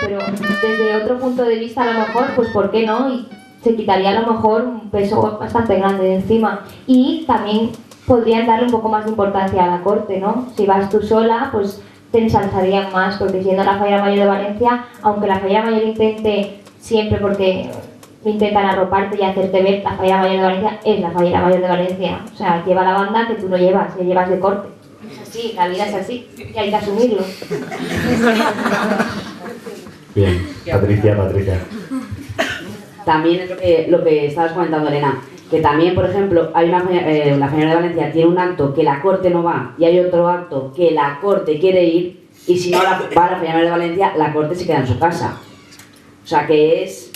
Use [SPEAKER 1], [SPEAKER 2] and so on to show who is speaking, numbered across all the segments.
[SPEAKER 1] Pero desde otro punto de vista, a lo mejor, pues ¿por qué no? Y se quitaría a lo mejor un peso bastante grande de encima. Y también podrían darle un poco más de importancia a la corte, ¿no? Si vas tú sola, pues te ensalzarían más, porque siendo la Fallera Mayor de Valencia, aunque la Fallera Mayor intente siempre, porque intentan arroparte y hacerte ver, la Fallera Mayor de Valencia es la Fallera Mayor de Valencia. O sea, lleva la banda que tú no llevas, que llevas de corte. Es así, la vida es así, y hay que asumirlo.
[SPEAKER 2] Bien, Patricia.
[SPEAKER 3] También lo que estabas comentando, Elena, que también, por ejemplo, hay la Fallera de Valencia tiene un acto que la corte no va y hay otro acto que la corte quiere ir y si no va a la Fallera de Valencia, la corte se queda en su casa. O sea que es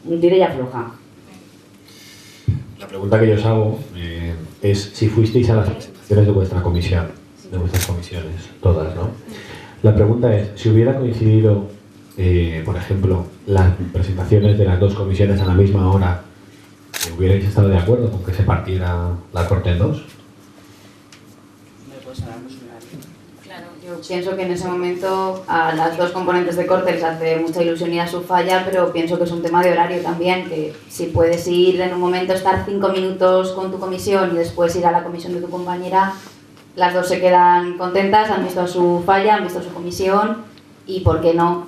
[SPEAKER 3] un tira y afloja.
[SPEAKER 2] La pregunta que yo os hago es si fuisteis a las presentaciones de vuestra comisión, de vuestras comisiones, todas, ¿no? La pregunta es, si hubiera coincidido, por ejemplo, las presentaciones de las dos comisiones a la misma hora, ¿hubierais estado de acuerdo con que se partiera la corte en dos?
[SPEAKER 4] Claro, yo pienso que en ese momento a las dos componentes de corte les hace mucha ilusión ir a su falla, pero pienso que es un tema de horario también, que si puedes ir en un momento, estar 5 minutos con tu comisión y después ir a la comisión de tu compañera, las dos se quedan contentas, han visto su falla, han visto su comisión y, ¿por qué no?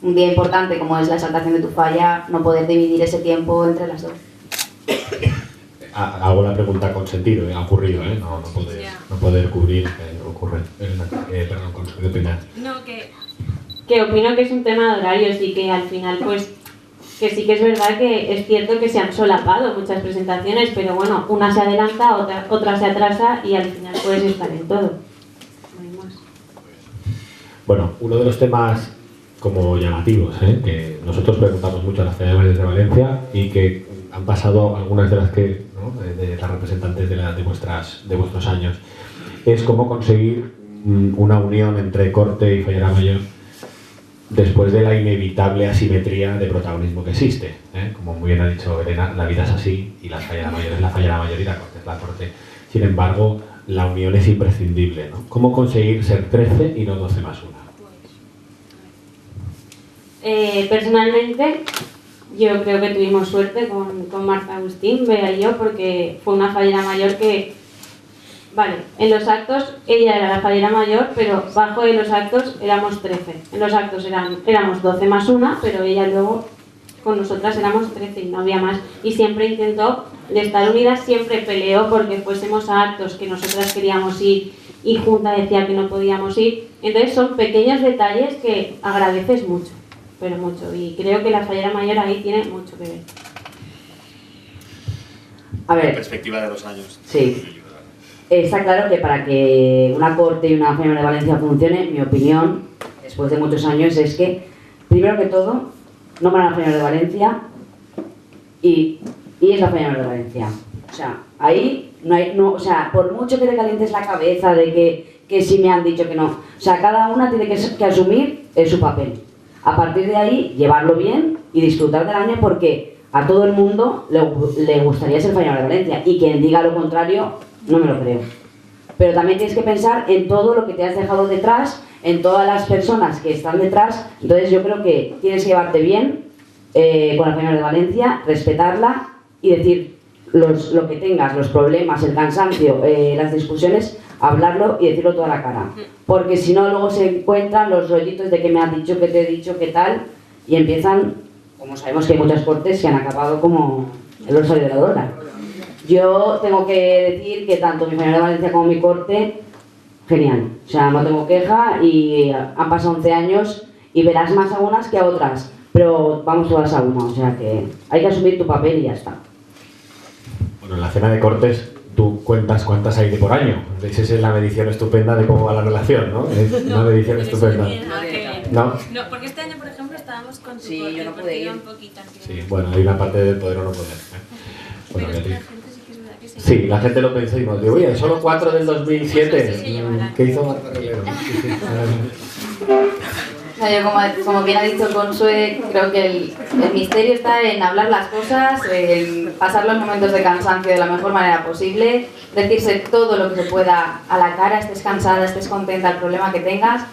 [SPEAKER 4] Un día importante como es la exaltación de tu falla, no poder dividir ese tiempo entre las dos.
[SPEAKER 2] Hago la pregunta con sentido, ha ocurrido, no poder cubrir, ocurre. Perdón, Consuelo, ¿qué opinas?
[SPEAKER 5] No, que opino que es un tema de horarios y que al final, pues, que sí que es verdad que es cierto que se han solapado muchas presentaciones, pero bueno, una se adelanta, otra se atrasa y al final puedes estar en todo. No hay más.
[SPEAKER 2] Bueno, uno de los temas como llamativos, que nosotros preguntamos mucho a las Falleras de Valencia y que han pasado algunas de las que, ¿no?, de las representantes de vuestros años, es cómo conseguir una unión entre corte y Fallera Mayor después de la inevitable asimetría de protagonismo que existe. Como muy bien ha dicho Elena, la vida es así y la Fallera Mayor es la Fallera Mayor y la corte es la corte. Sin embargo, la unión es imprescindible, ¿no? ¿Cómo conseguir ser 13 y no 12 más 1?
[SPEAKER 5] Personalmente, yo creo que tuvimos suerte con Marta Agustín, Bea y yo, porque fue una Fallera Mayor que, vale, en los actos ella era la Fallera Mayor, pero bajo de los actos éramos 13. En los actos éramos 12 más 1, pero ella luego con nosotras éramos 13 y no había más. Y siempre intentó, de estar unidas, siempre peleó porque fuésemos a actos que nosotras queríamos ir y Junta decía que no podíamos ir. Entonces son pequeños detalles que agradeces mucho, pero mucho. Y creo que la Fallera Mayor ahí tiene mucho que ver.
[SPEAKER 3] A ver,
[SPEAKER 6] la perspectiva de los años.
[SPEAKER 3] Sí. Está claro que para que una corte y una Fallera de Valencia funcione, mi opinión, después de muchos años, es que, primero que todo, nombran a la Fallera de Valencia y es la Fallera de Valencia. O sea, ahí no hay, o sea, por mucho que te calientes la cabeza de que sí me han dicho que no, o sea, cada una tiene que asumir su papel. A partir de ahí, llevarlo bien y disfrutar del año porque a todo el mundo le gustaría ser Fallera de Valencia y quien diga lo contrario, no me lo creo. Pero también tienes que pensar en todo lo que te has dejado detrás, en todas las personas que están detrás. Entonces yo creo que tienes que llevarte bien con la Fallera de Valencia, respetarla y decir lo que tengas, los problemas, el cansancio, las discusiones, hablarlo y decirlo toda la cara. Porque si no, luego se encuentran los rollitos de que me has dicho, que te he dicho, qué tal, y empiezan, como sabemos que hay muchas cortes que han acabado como el oso de la dona. Yo tengo que decir que tanto mi Fallera de Valencia como mi corte, genial. O sea, no tengo queja y han pasado 11 años y verás más a unas que a otras, pero vamos todas a una, o sea que hay que asumir tu papel y ya está.
[SPEAKER 2] Bueno, en la cena de cortes tú cuentas cuántas hay de por año. Esa es la medición estupenda de cómo va la relación, ¿no? Es una medición estupenda. ¿No?
[SPEAKER 5] No, porque este año, por ejemplo, estábamos con tu
[SPEAKER 4] sí,
[SPEAKER 5] corte,
[SPEAKER 4] yo no pude ir.
[SPEAKER 5] un poquito.
[SPEAKER 2] Sí, bueno, hay una parte del poder o no poder. Bueno,
[SPEAKER 5] pero
[SPEAKER 2] Beatriz.
[SPEAKER 5] la gente sí que es verdad que se...
[SPEAKER 2] Sí, la gente lo pensó y nos dijo, oye, solo 4 del 2007. ¿Qué hizo Marta Relero?
[SPEAKER 4] No, yo como bien ha dicho Consue, creo que el misterio está en hablar las cosas, en pasar los momentos de cansancio de la mejor manera posible, decirse todo lo que se pueda a la cara, estés cansada, estés contenta, el problema que tengas.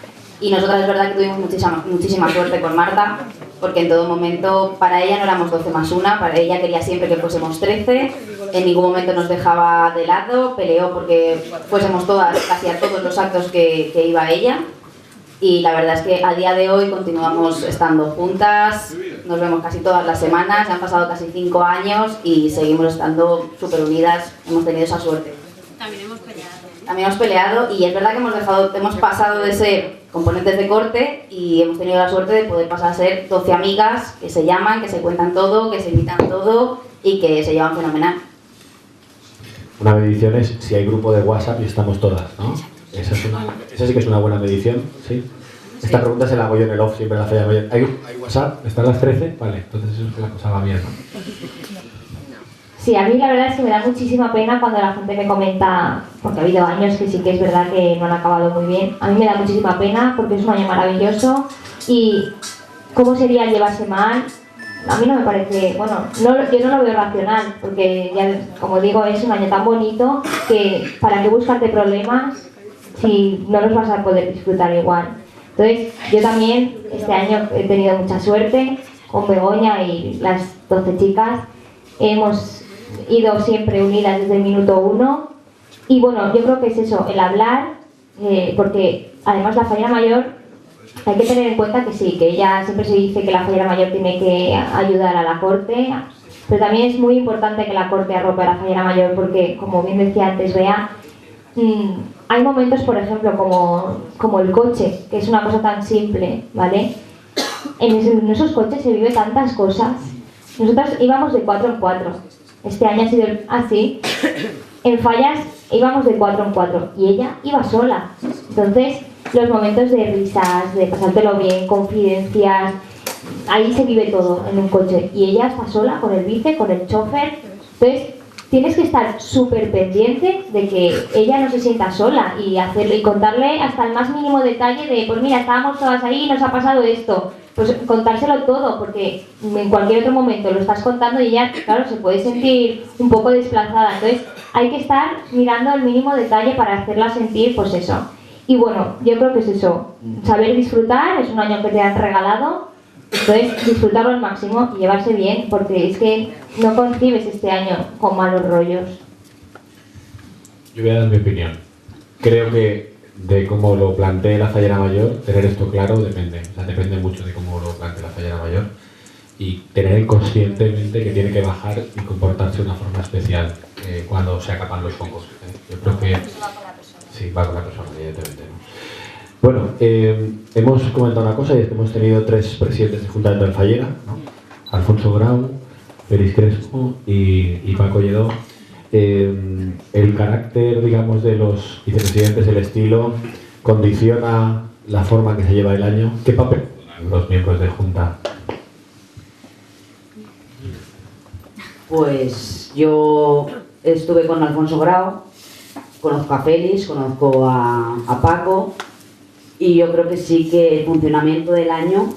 [SPEAKER 4] Y nosotras es verdad que tuvimos muchísima suerte con Marta, porque en todo momento, para ella no éramos 12 más 1, para ella quería siempre que fuésemos 13, en ningún momento nos dejaba de lado, peleó porque fuésemos todas, casi a todos los actos que iba ella. Y la verdad es que a día de hoy continuamos estando juntas, nos vemos casi todas las semanas, han pasado casi 5 años y seguimos estando súper unidas, hemos tenido esa suerte.
[SPEAKER 5] También hemos peleado.
[SPEAKER 4] También hemos peleado y es verdad que hemos pasado de ser componentes de corte y hemos tenido la suerte de poder pasar a ser 12 amigas que se llaman, que se cuentan todo, que se invitan todo y que se llevan fenomenal.
[SPEAKER 2] Una medición es si hay grupo de WhatsApp y estamos todas, ¿no? Esa sí que es una buena medición, ¿sí? Esta pregunta se la hago yo en el off siempre en la falla mayor. ¿Hay WhatsApp? ¿Están las 13? Vale, entonces eso es que la cosa va bien, ¿no?
[SPEAKER 1] Sí, a mí la verdad es que me da muchísima pena cuando la gente me comenta, porque ha habido años que sí que es verdad que no han acabado muy bien. A mí me da muchísima pena porque es un año maravilloso y ¿cómo sería llevarse mal? A mí no me parece, bueno, yo no lo veo racional porque ya, como digo, es un año tan bonito que ¿para qué buscarte problemas si no los vas a poder disfrutar igual? Entonces, yo también este año he tenido mucha suerte con Begoña y las 12 chicas. Hemos ido siempre unidas desde el minuto 1 y bueno, yo creo que es eso, el hablar, porque además la fallera mayor hay que tener en cuenta que sí, que ella siempre se dice que la fallera mayor tiene que ayudar a la corte, pero también es muy importante que la corte arrope a la fallera mayor porque, como bien decía antes Bea, hay momentos, por ejemplo, como el coche, que es una cosa tan simple, ¿vale? En esos coches se vive tantas cosas. Nosotras íbamos de 4 en 4. Este año ha sido así. En fallas íbamos de 4 en 4 y ella iba sola. Entonces, los momentos de risas, de pasártelo bien, confidencias, ahí se vive todo en un coche. Y ella está sola con el vice, con el chofer. Entonces, tienes que estar súper pendiente de que ella no se sienta sola y contarle hasta el más mínimo detalle de, pues mira, estábamos todas ahí y nos ha pasado esto. Pues contárselo todo, porque en cualquier otro momento lo estás contando y ella, claro, se puede sentir un poco desplazada. Entonces, hay que estar mirando el mínimo detalle para hacerla sentir, pues eso. Y bueno, yo creo que es eso. Saber disfrutar, es un año que te han regalado. Entonces, disfrutarlo al máximo y llevarse bien, porque es que no concibes este año con malos rollos.
[SPEAKER 2] Yo voy a dar mi opinión. Creo que de cómo lo plantee la fallera mayor, tener esto claro depende. O sea, depende mucho de cómo lo plantee la fallera mayor. Y tener conscientemente que tiene que bajar y comportarse de una forma especial cuando se acaban los focos. Yo creo que... Sí, va con la persona, evidentemente, ¿no? Bueno, hemos comentado una cosa y es que hemos tenido 3 presidentes de Junta de Fallera, ¿no? Alfonso Grau, Félix Crespo y Paco Lledó. El carácter, digamos, de los vicepresidentes, el estilo, condiciona la forma en que se lleva el año. ¿Qué papel juegan los miembros de Junta?
[SPEAKER 3] Pues yo estuve con Alfonso Grau, conozco a Félix, conozco a Paco. Y yo creo que sí que el funcionamiento del año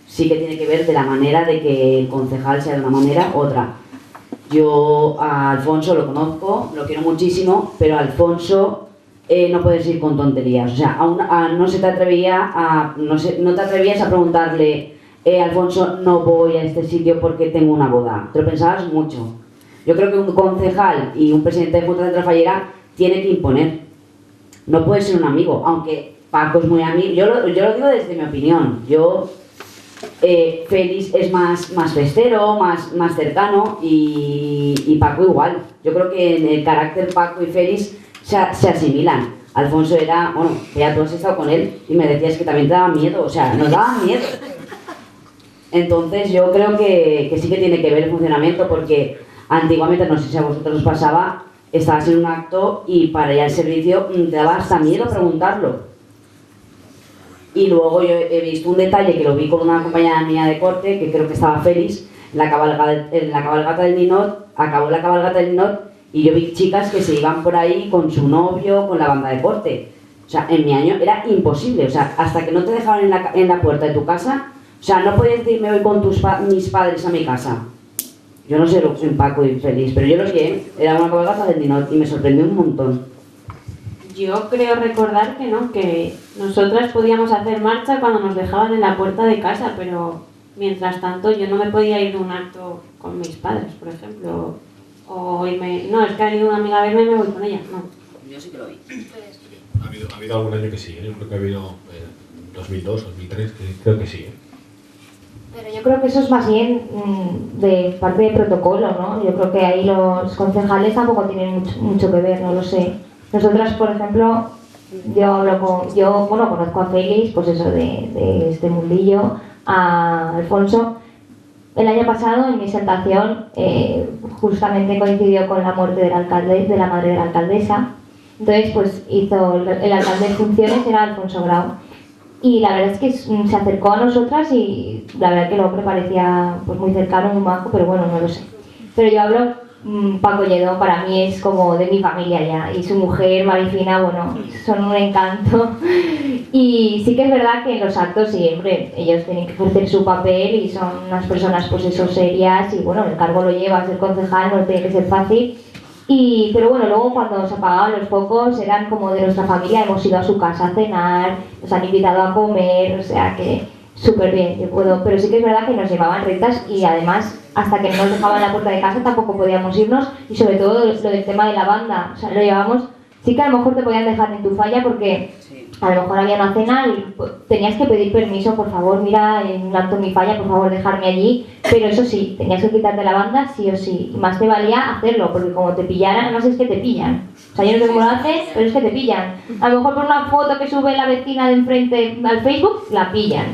[SPEAKER 3] sí que tiene que ver de la manera de que el concejal sea de una manera u otra. Yo a Alfonso lo conozco, lo quiero muchísimo, pero Alfonso no puedes ir con tonterías. O sea, no te atrevías a preguntarle, Alfonso, no voy a este sitio porque tengo una boda. Te lo pensabas mucho. Yo creo que un concejal y un presidente de Junta Central Fallera tiene que imponer. No puede ser un amigo, aunque Paco es muy amigo. Yo lo digo desde mi opinión. Félix es más festero, más cercano y Paco igual. Yo creo que en el carácter Paco y Félix se asimilan. Alfonso era, bueno, ya tú has estado con él y me decías que también te daba miedo, o sea, nos daba miedo. Entonces yo creo que sí que tiene que ver el funcionamiento porque antiguamente, no sé si a vosotros os pasaba, estabas en un acto y para ir al servicio te daba hasta miedo preguntarlo. Y luego yo he visto un detalle que lo vi con una compañera mía de corte, que creo que estaba Félix, en la cabalgata del Ninot, acabó la cabalgata del Ninot y yo vi chicas que se iban por ahí con su novio, con la banda de corte. O sea, en mi año era imposible, o sea, hasta que no te dejaban en la puerta de tu casa, o sea, no podías decir me voy con mis padres a mi casa. Yo no sé lo que empaco y feliz, pero yo lo vi, ¿eh? Era una cabalgata del Ninot y me sorprendió un montón.
[SPEAKER 5] Yo creo recordar que no, que nosotras podíamos hacer marcha cuando nos dejaban en la puerta de casa, pero mientras tanto yo no me podía ir de un acto con mis padres, por ejemplo, o irme, no, es que ha venido una amiga a verme y me voy con ella, no.
[SPEAKER 3] Yo sí que lo vi.
[SPEAKER 2] Ha habido algún año que sí, ¿eh? Yo creo que ha habido 2002, 2003, creo que sí.
[SPEAKER 1] Pero yo creo que eso es más bien de parte de protocolo, ¿no? Yo creo que ahí los concejales tampoco tienen mucho que ver, no lo sé. Nosotras, por ejemplo, yo conozco a Félix, pues eso, de este mundillo, a Alfonso. El año pasado, en mi exaltación, justamente coincidió con la muerte del alcalde, de la madre de la alcaldesa. Entonces, pues hizo el alcalde de funciones, era Alfonso Grau. Y la verdad es que se acercó a nosotras y la verdad que el hombre parecía pues muy cercano, muy majo, pero bueno, no lo sé. Pero yo hablo, Paco Lledó para mí es como de mi familia ya, y su mujer, Marifina, bueno, son un encanto. Y sí que es verdad que en los actos siempre ellos tienen que ejercer su papel y son unas personas pues eso serias y bueno, el cargo lo lleva, ser concejal no tiene que ser fácil. Pero bueno, luego cuando se apagaban los focos eran como de nuestra familia, hemos ido a su casa a cenar, nos han invitado a comer, o sea que súper bien, pero sí que es verdad que nos llevaban rentas y además hasta que no nos dejaban la puerta de casa tampoco podíamos irnos y sobre todo lo del tema de la banda, o sea, lo llevamos, sí que a lo mejor te podían dejar en tu falla porque a lo mejor había una cena y tenías que pedir permiso, por favor, mira, en un acto en mi falla, por favor, dejarme allí. Pero eso sí, tenías que quitarte la banda sí o sí. Y más te valía hacerlo, porque como te pillaran, además es que te pillan. O sea, yo no sé cómo lo haces, pero es que te pillan. A lo mejor por una foto que sube la vecina de enfrente al Facebook, la pillan.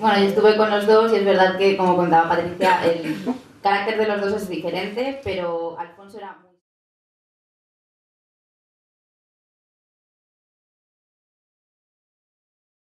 [SPEAKER 4] Bueno, yo estuve con los dos y es verdad que, como contaba Patricia, el carácter de los dos es diferente, pero Alfonso era muy